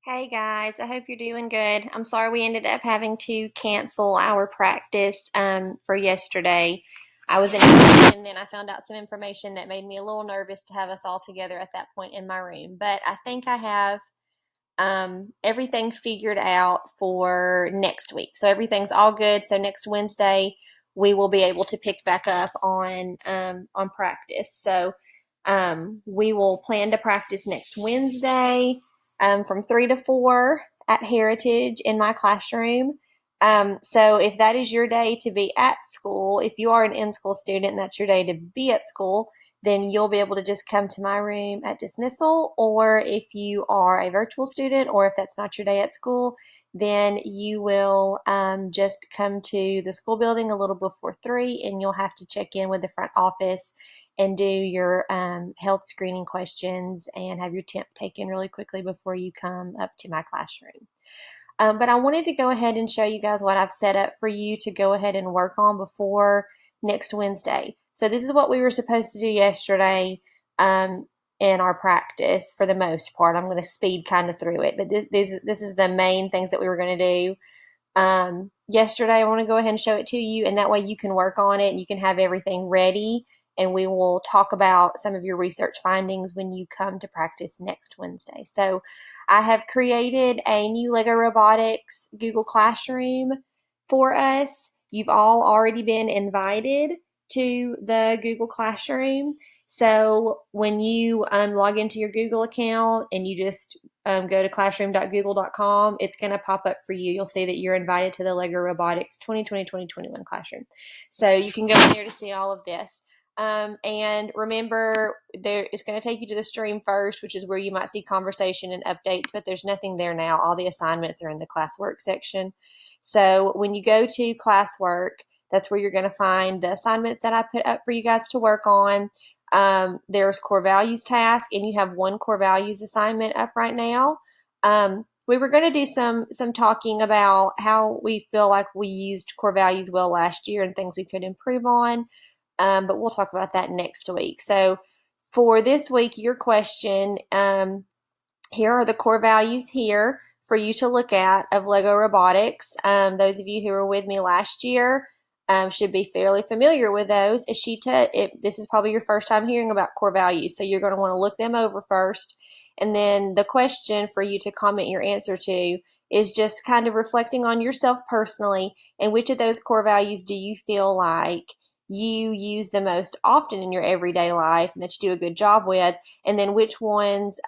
Hey guys, I hope you're doing good. I'm sorry we ended up having to cancel our practice for yesterday. I was in class and then I found out some information that made me a little nervous to have us all together at that point in my room. But I think I have everything figured out for next week. So everything's all good. So next Wednesday we will be able to pick back up on practice. So we will plan to practice next Wednesday from 3 to 4 at Heritage in my classroom. So if that is your day to be at school, if you are an in-school student and that's your day to be at school, then you'll be able to just come to my room at dismissal. Or if you are a virtual student, or if that's not your day at school, then you will just come to the school building a little before 3, and you'll have to check in with the front office and do your health screening questions and have your temp taken really quickly before you come up to my classroom. But I wanted to go ahead and show you guys what I've set up for you to go ahead and work on before next Wednesday. So this is what we were supposed to do yesterday in our practice for the most part. I'm going to speed kind of through it, but this is the main things that we were going to do. Yesterday, I want to go ahead and show it to you, and that way you can work on it and you can have everything ready, and we will talk about some of your research findings when you come to practice next Wednesday. So I have created a new Lego Robotics Google Classroom for us. You've all already been invited to the Google Classroom. So when you log into your Google account and you just go to classroom.google.com, it's going to pop up for you. You'll see that you're invited to the Lego Robotics 2020-2021 classroom. So you can go in there to see all of this. And remember, it's going to take you to the stream first, which is where you might see conversation and updates, but there's nothing there now. All the assignments are in the classwork section. So when you go to classwork, that's where you're going to find the assignments that I put up for you guys to work on. There's core values task, and you have one core values assignment up right now. We were going to do some talking about how we feel like we used core values well last year and things we could improve on. But we'll talk about that next week. So for this week, your question, here are the core values here for you to look at of Lego Robotics. Those of you who were with me last year should be fairly familiar with those. Ashita, this is probably your first time hearing about core values, so you're going to want to look them over first. And then the question for you to comment your answer to is just kind of reflecting on yourself personally, and which of those core values do you feel like you use the most often in your everyday life and that you do a good job with, and then which ones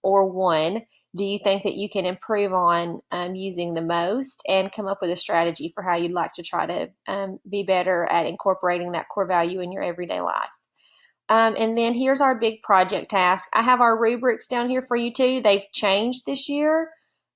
or one do you think that you can improve on using the most, and come up with a strategy for how you'd like to try to be better at incorporating that core value in your everyday life. And then here's our big project task. I have our rubrics down here for you too. They've changed this year.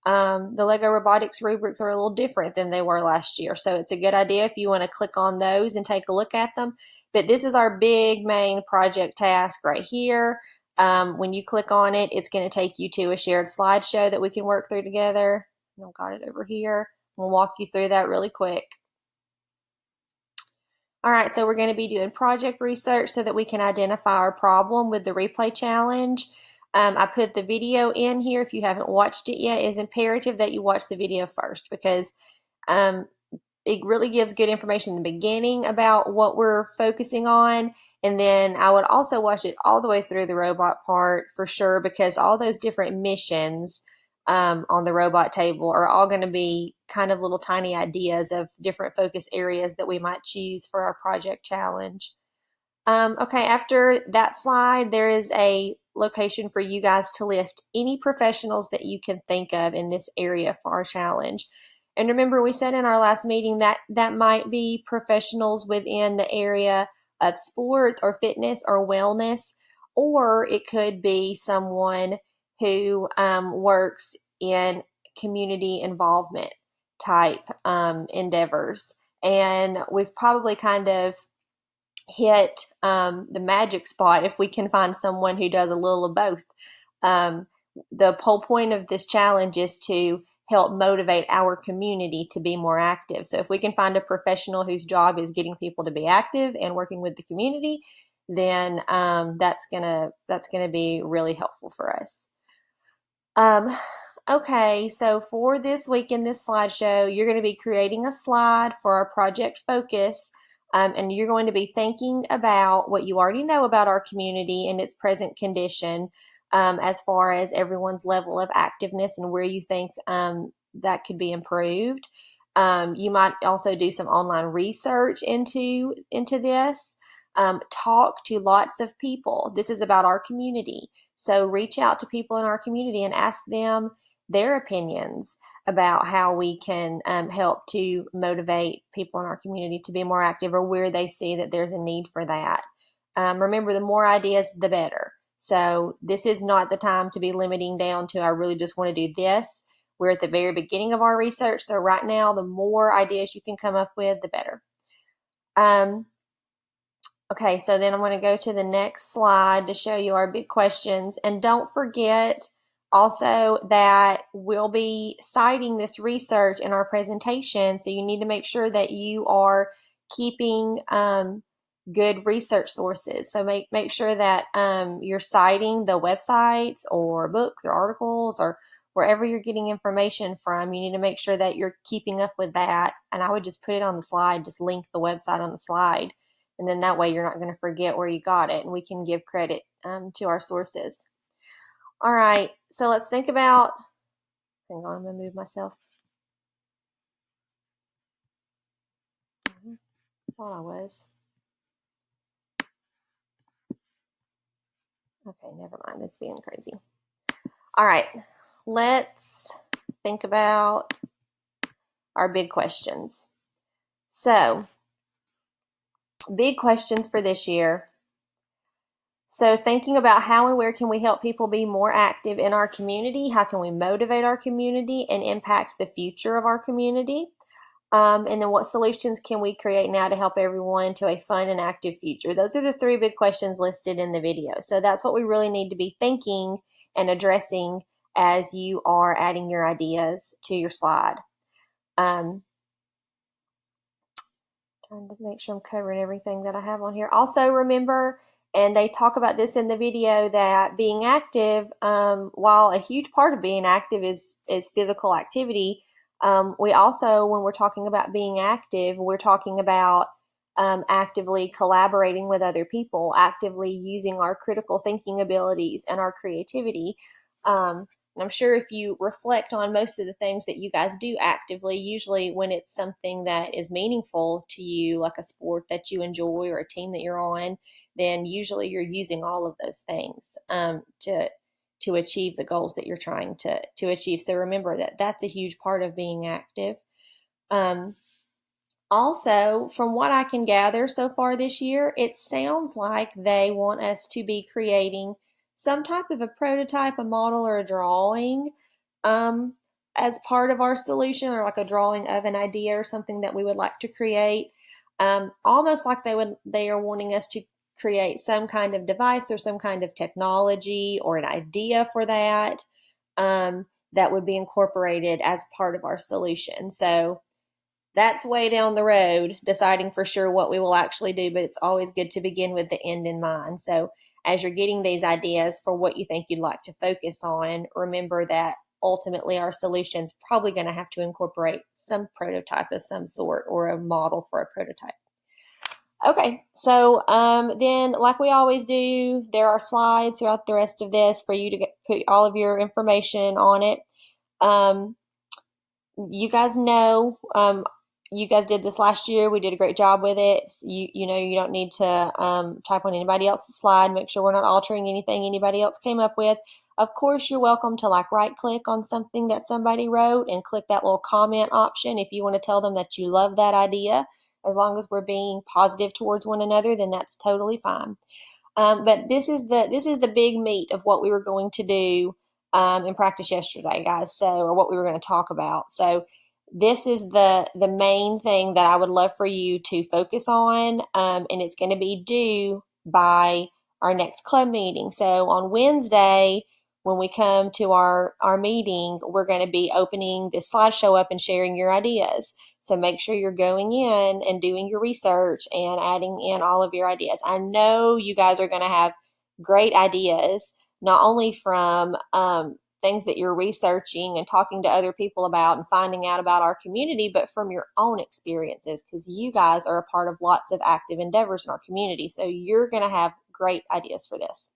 The Lego Robotics rubrics are a little different than they were last year. So it's a good idea if you want to click on those and take a look at them. But this is our big main project task right here. When you click on it, it's going to take you to a shared slideshow that we can work through together. I've got it over here. We'll walk you through that really quick. All right, so we're going to be doing project research so that we can identify our problem with the replay challenge. I put the video in here. If you haven't watched it yet, it's imperative that you watch the video first, because it really gives good information in the beginning about what we're focusing on. And then I would also watch it all the way through the robot part for sure, because all those different missions on the robot table are all going to be kind of little tiny ideas of different focus areas that we might choose for our project challenge. Okay, after that slide, there is a location for you guys to list any professionals that you can think of in this area for our challenge. And remember, we said in our last meeting that that might be professionals within the area of sports or fitness or wellness, or it could be someone who works in community involvement type endeavors. And we've probably kind of hit the magic spot if we can find someone who does a little of both. The whole point of this challenge is to help motivate our community to be more active. So if we can find a professional whose job is getting people to be active and working with the community, then that's gonna be really helpful for us. Okay, so for this week in this slideshow, you're going to be creating a slide for our project focus, and you're going to be thinking about what you already know about our community and its present condition, as far as everyone's level of activeness and where you think that could be improved. You might also do some online research into this. Talk to lots of people. This is about our community. So reach out to people in our community and ask them their opinions about how we can help to motivate people in our community to be more active, or where they see that there's a need for that. Remember, the more ideas, the better. So this is not the time to be limiting down to, I really just want to do this. We're at the very beginning of our research, so right now, the more ideas you can come up with, the better. Okay, so then I'm going to go to the next slide to show you our big questions. And don't forget also that we'll be citing this research in our presentation, so you need to make sure that you are keeping good research sources. So make sure that you're citing the websites or books or articles or wherever you're getting information from. You need to make sure that you're keeping up with that. And I would just put it on the slide, just link the website on the slide. And then that way you're not going to forget where you got it, and we can give credit to our sources. All right, so let's think about, hang on, I'm going to move myself. Thought I was. Okay, never mind, it's being crazy. All right, let's think about our big questions. So, big questions for this year. So thinking about how and where can we help people be more active in our community? How can we motivate our community and impact the future of our community? And then what solutions can we create now to help everyone to a fun and active future? Those are the three big questions listed in the video. So that's what we really need to be thinking and addressing as you are adding your ideas to your slide. Trying to make sure I'm covering everything that I have on here. Also remember, and they talk about this in the video, that being active, while a huge part of being active is physical activity, we also, when we're talking about being active, we're talking about actively collaborating with other people, actively using our critical thinking abilities and our creativity. And I'm sure if you reflect on most of the things that you guys do actively, usually when it's something that is meaningful to you, like a sport that you enjoy or a team that you're on, then usually you're using all of those things to achieve the goals that you're trying to achieve. So remember that that's a huge part of being active. Also, from what I can gather so far this year, it sounds like they want us to be creating some type of a prototype, a model, or a drawing as part of our solution, or like a drawing of an idea or something that we would like to create. Almost like they are wanting us to create some kind of device or some kind of technology or an idea for that that would be incorporated as part of our solution. So that's way down the road, deciding for sure what we will actually do, but it's always good to begin with the end in mind. So as you're getting these ideas for what you think you'd like to focus on, remember that ultimately our solution's probably going to have to incorporate some prototype of some sort or a model for a prototype. Okay, so then like we always do, there are slides throughout the rest of this for you to put all of your information on it. You guys know, you guys did this last year. We did a great job with it. You know, you don't need to type on anybody else's slide. Make sure we're not altering anything anybody else came up with. Of course, you're welcome to like right click on something that somebody wrote and click that little comment option if you want to tell them that you love that idea. As long as we're being positive towards one another, then that's totally fine. But this is the big meat of what we were going to do in practice yesterday, guys. So, or what we were going to talk about. So, this is the main thing that I would love for you to focus on, and it's going to be due by our next club meeting. So on Wednesday, when we come to our meeting, we're going to be opening this slideshow up and sharing your ideas. So make sure you're going in and doing your research and adding in all of your ideas. I know you guys are going to have great ideas, not only from things that you're researching and talking to other people about and finding out about our community, but from your own experiences, because you guys are a part of lots of active endeavors in our community. So you're going to have great ideas for this.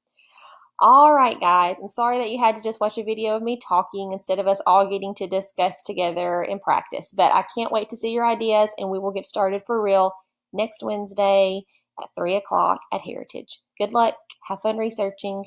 All right, guys, I'm sorry that you had to just watch a video of me talking instead of us all getting to discuss together and practice, but I can't wait to see your ideas, and we will get started for real next Wednesday at 3 o'clock at Heritage. Good luck. Have fun researching.